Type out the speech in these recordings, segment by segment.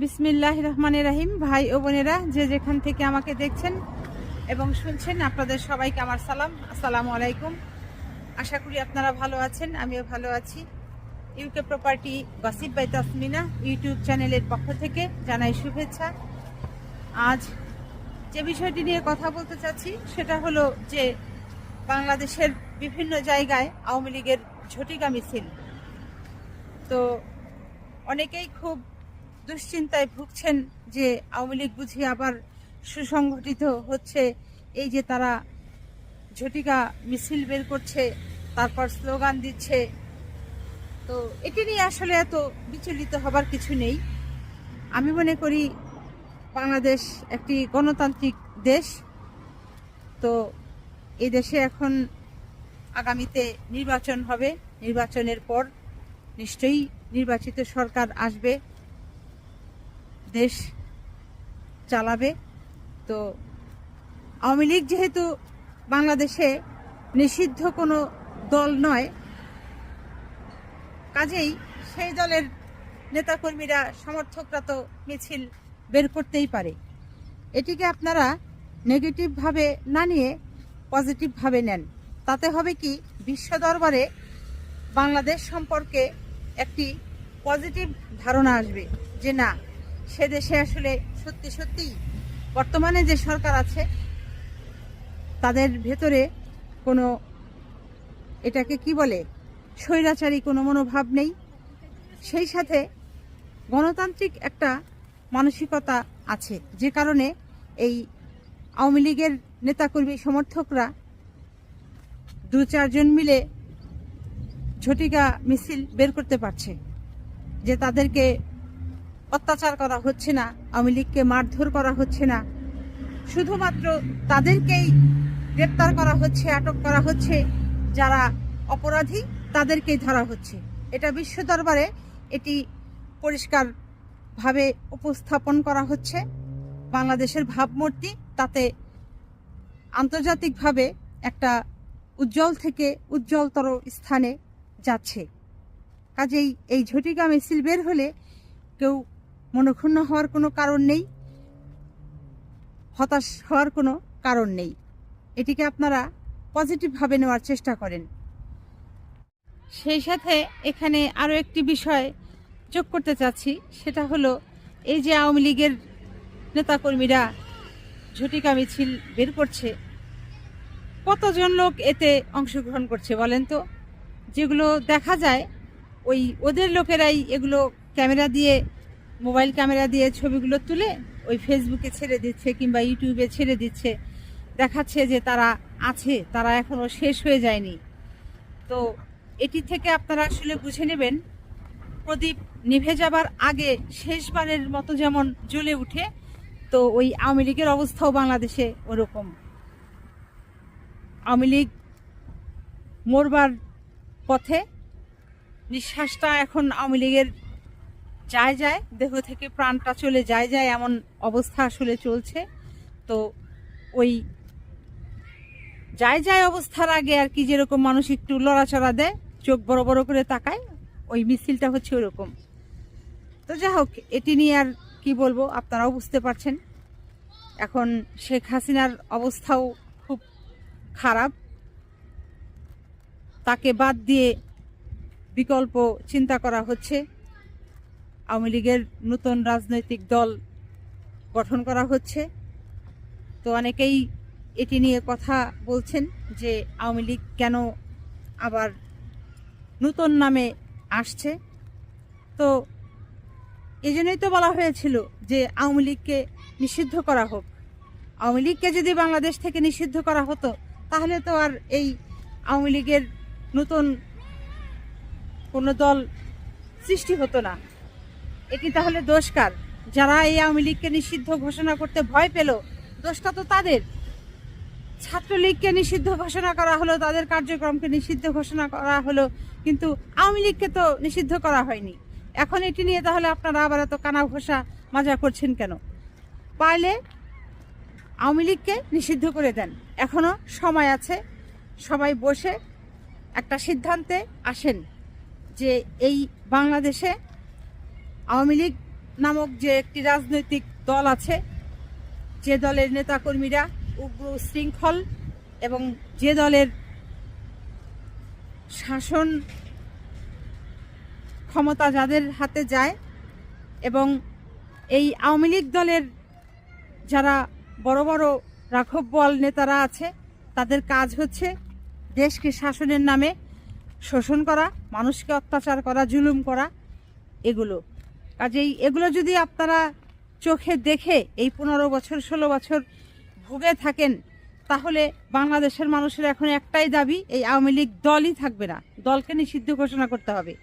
বিসমিল্লাহির রহমানির রহিম। ভাই ও বোনেরা, যে যেখান থেকে আমাকে দেখছেন এবং শুনছেন, আপনাদের সবাইকে আমার সালাম, আসসালামু আলাইকুম। আশা করি আপনারা ভালো আছেন, আমিও ভালো আছি। UK property gossip by Tasmina YouTube চ্যানেলের পক্ষ থেকে জানাই শুভেচ্ছা। আজ যে বিষয়টি নিয়ে কথা বলতে চাচ্ছি সেটা হলো যে বাংলাদেশের বিভিন্ন জায়গায় আওয়ামী লীগের ঝটিকা মিছিল। তো অনেকেই খুব দুশ্চিন্তায় ভুগছেন যে আওয়ামী লীগ বুঝি আবার সুসংগঠিত হচ্ছে। এই যে তারা ঝটিকা মিছিল বের করছে, তারপর স্লোগান দিচ্ছে, তো এটি নিয়ে আসলে এত বিচলিত হবার কিছু নেই। আমি মনে করি বাংলাদেশ একটি গণতান্ত্রিক দেশ। তো এই দেশে এখন আগামীতে নির্বাচন হবে, নির্বাচনের পর নিশ্চয়ই নির্বাচিত সরকার আসবে, দেশ চালাবে। তো আওয়ামী লীগ যেহেতু বাংলাদেশে নিষিদ্ধ কোনো দল নয়, কাজেই সেই দলের নেতাকর্মীরা, সমর্থকরা তো মিছিল বের করতেই পারে। এটিকে আপনারা নেগেটিভভাবে না নিয়ে পজিটিভভাবে নেন। তাতে হবে কি, বিশ্ব দরবারে বাংলাদেশ সম্পর্কে একটি পজিটিভ ধারণা আসবে যে না, সে দেশে আসলে সত্যি সত্যিই বর্তমানে যে সরকার আছে তাদের ভেতরে কোনো, এটাকে কি বলে, স্বৈরাচারী কোনো মনোভাব নেই। সেই সাথে গণতান্ত্রিক একটা মানসিকতা আছে, যে কারণে এই আওয়ামী লীগের নেতাকর্মী সমর্থকরা 2-4 জন মিলে ঝটিকা মিছিল বের করতে পারছে, যে তাদেরকে অত্যাচার করা হচ্ছে না, আওয়ামী লীগকে মারধর করা হচ্ছে না, শুধুমাত্র তাদেরকেই গ্রেপ্তার করা হচ্ছে, আটক করা হচ্ছে, যারা অপরাধী তাদেরকেই ধরা হচ্ছে। এটা বিশ্ব দরবারে এটি পরিষ্কারভাবে উপস্থাপন করা হচ্ছে। বাংলাদেশের ভাবমূর্তি তাতে আন্তর্জাতিকভাবে একটা উজ্জ্বল থেকে উজ্জ্বলতর স্থানে যাচ্ছে। কাজেই এই ঝটিকা মিছিল বের হলে কেউ মনক্ষুণ্ণ হওয়ার কোনো কারণ নেই, হতাশ হওয়ার কোনো কারণ নেই। এটিকে আপনারা পজিটিভভাবে নেওয়ার চেষ্টা করেন। সেই সাথে এখানে আরও একটি বিষয় যোগ করতে চাচ্ছি, সেটা হলো এই যে আওয়ামী লীগের নেতাকর্মীরা ঝটিকা মিছিল বের করছে, কতজন লোক এতে অংশগ্রহণ করছে বলেন তো? যেগুলো দেখা যায় ওই ওদের লোকেরাই এগুলো ক্যামেরা দিয়ে, মোবাইল ক্যামেরা দিয়ে ছবিগুলো তুলে ওই ফেসবুকে ছেড়ে দিচ্ছে কিংবা ইউটিউবে ছেড়ে দিচ্ছে, দেখাচ্ছে যে তারা আছে, তারা এখনো শেষ হয়ে যায়নি। তো এটি থেকে আপনারা আসলে বুঝে নেবেন, প্রদীপ নিভে যাবার আগে শেষবারের মতো যেমন জ্বলে উঠে, তো ওই আওয়ামী লীগের অবস্থাও বাংলাদেশে ওরকম। আওয়ামী লীগ মরবার পথে, নিঃশ্বাসটা এখন আওয়ামী লীগের যায় যায়, দেহ থেকে প্রাণটা চলে যায় যায়, এমন অবস্থা আসলে চলছে। তো ওই যায় যায় অবস্থার আগে আর কি, যেরকম মানুষ একটু লড়াচড়া দেয়, চোখ বড় বড় করে তাকায়, ওই মিছিলটা হচ্ছে ওরকম। তো যাই হোক, এটি নিয়ে আর কি বলবো, আপনারাও বুঝতে পারছেন। এখন শেখ হাসিনার অবস্থাও খুব খারাপ, তাকে বাদ দিয়ে বিকল্প চিন্তা করা হচ্ছে। আওয়ামী লীগের নতুন রাজনৈতিক দল গঠন করা হচ্ছে। তো অনেকেই এটি নিয়ে কথা বলছেন যে আওয়ামী লীগ কেন আবার নতুন নামে আসছে। তো এই জন্যই তো বলা হয়েছিল যে আওয়ামী লীগকে নিষিদ্ধ করা হোক। আওয়ামী লীগকে যদি বাংলাদেশ থেকে নিষিদ্ধ করা হতো, তাহলে তো আর এই আওয়ামী লীগের নতুন কোনো দল সৃষ্টি হতো না। এটি তাহলে দোষ কার? যারা এই আওয়ামী লীগকে নিষিদ্ধ ঘোষণা করতে ভয় পেল, দোষটা তো তাদের। ছাত্রলীগকে নিষিদ্ধ ঘোষণা করা হলো, তাদের কার্যক্রমকে নিষিদ্ধ ঘোষণা করা হলো, কিন্তু আওয়ামী লীগকে তো নিষিদ্ধ করা হয়নি। এখন এটি নিয়ে তাহলে আপনারা আবার এত কানা ঘোষা মাজা করছেন কেন? পারলে আওয়ামী লীগকে নিষিদ্ধ করে দেন, এখনো সময় আছে। সবাই বসে একটা সিদ্ধান্তে আসেন যে এই বাংলাদেশে আওয়ামী লীগ নামক যে একটি রাজনৈতিক দল আছে, যে দলের নেতাকর্মীরা উগ্র শৃঙ্খল এবং যে দলের শাসন ক্ষমতা যাদের হাতে যায়, এবং এই আওয়ামী লীগ দলের যারা বড় বড় রাঘব বোয়াল নেতারা আছে, তাদের কাজ হচ্ছে দেশকে শাসনের নামে শোষণ করা, মানুষকে অত্যাচার করা, জুলুম করা, এগুলো। কাজেই এগুলো যদি আপনারা চোখে দেখে এই 15 বছর 16 বছর ভুগে থাকেন, তাহলে বাংলাদেশের মানুষের এখন একটাই দাবি, এই আওয়ামী লীগ দলই থাকবে না, দলকে নিষিদ্ধ ঘোষণা করতে হবে।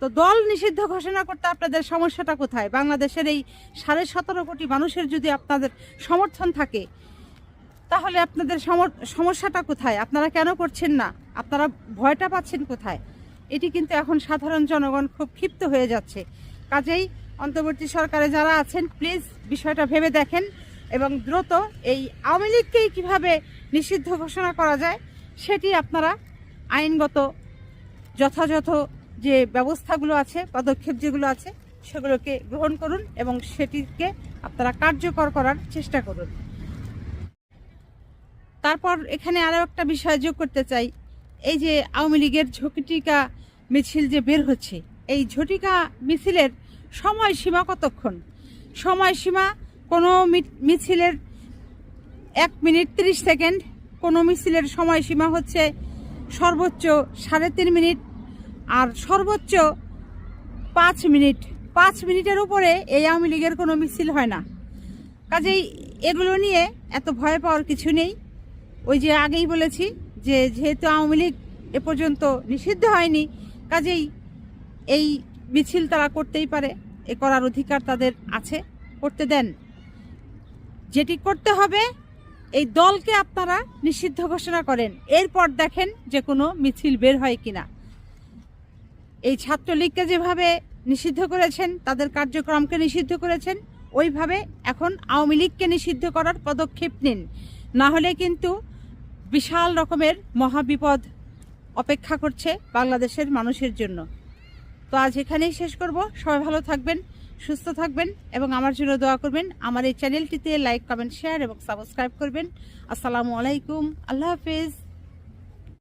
তো দল নিষিদ্ধ ঘোষণা করতে আপনাদের সমস্যাটা কোথায়? বাংলাদেশের এই 17.5 কোটি মানুষের যদি আপনাদের সমর্থন থাকে, তাহলে আপনাদের সমস্যাটা কোথায়? আপনারা কেন করছেন না? আপনারা ভয়টা পাচ্ছেন কোথায়? এটি কিন্তু এখন সাধারণ জনগণ খুব ক্ষিপ্ত হয়ে যাচ্ছে। কাজেই অন্তর্বর্তী সরকারে যারা আছেন, প্লিজ বিষয়টা ভেবে দেখেন এবং দ্রুত এই আওয়ামী লীগকেই কীভাবে নিষিদ্ধ ঘোষণা করা যায় সেটি আপনারা আইনগত যথাযথ যে ব্যবস্থাগুলো আছে, পদক্ষেপ যেগুলো আছে, সেগুলোকে গ্রহণ করুন এবং সেটিকে আপনারা কার্যকর করার চেষ্টা করুন। তারপর এখানে আরও একটা বিষয় যোগ করতে চাই। এই যে আওয়ামী লীগের ঝটিকা মিছিল যে বের হচ্ছে, এই ঝটিকা মিছিলের সময়সীমা কতক্ষণ? সময়সীমা কোনো মিছিলের 1 মিনিট 30 সেকেন্ড, কোনো মিছিলের সময়সীমা হচ্ছে সর্বোচ্চ 3.5 মিনিট, আর সর্বোচ্চ 5 মিনিট। 5 মিনিটের উপরে এই আওয়ামী লীগের কোনো মিছিল হয় না। কাজেই এগুলো নিয়ে এত ভয় পাওয়ার কিছু নেই। ওই যে আগেই বলেছি যে যেহেতু আওয়ামী লীগ এ পর্যন্ত নিষিদ্ধ হয়নি, কাজেই এই মিছিল তারা করতেই পারে, এ করার অধিকার তাদের আছে, করতে দেন। যেটি করতে হবে, এই দলকে আপনারা নিষিদ্ধ ঘোষণা করেন, এরপর দেখেন যে কোনো মিছিল বের হয় কিনা। এই ছাত্রলীগকে যেভাবে নিষিদ্ধ করেছেন, তাদের কার্যক্রমকে নিষিদ্ধ করেছেন, ওইভাবে এখন আওয়ামী লীগকে নিষিদ্ধ করার পদক্ষেপ নিন, না হলে কিন্তু বিশাল রকমের মহাবিপদ অপেক্ষা করছে বাংলাদেশের মানুষের জন্য। তো আজ এখানেই শেষ করব। সবাই ভালো থাকবেন, সুস্থ থাকবেন এবং আমার জন্য দোয়া করবেন। আমার এই চ্যানেলটিতে লাইক, কমেন্ট, শেয়ার এবং সাবস্ক্রাইব করবেন। আসসালামু আলাইকুম, আল্লাহ হাফেজ।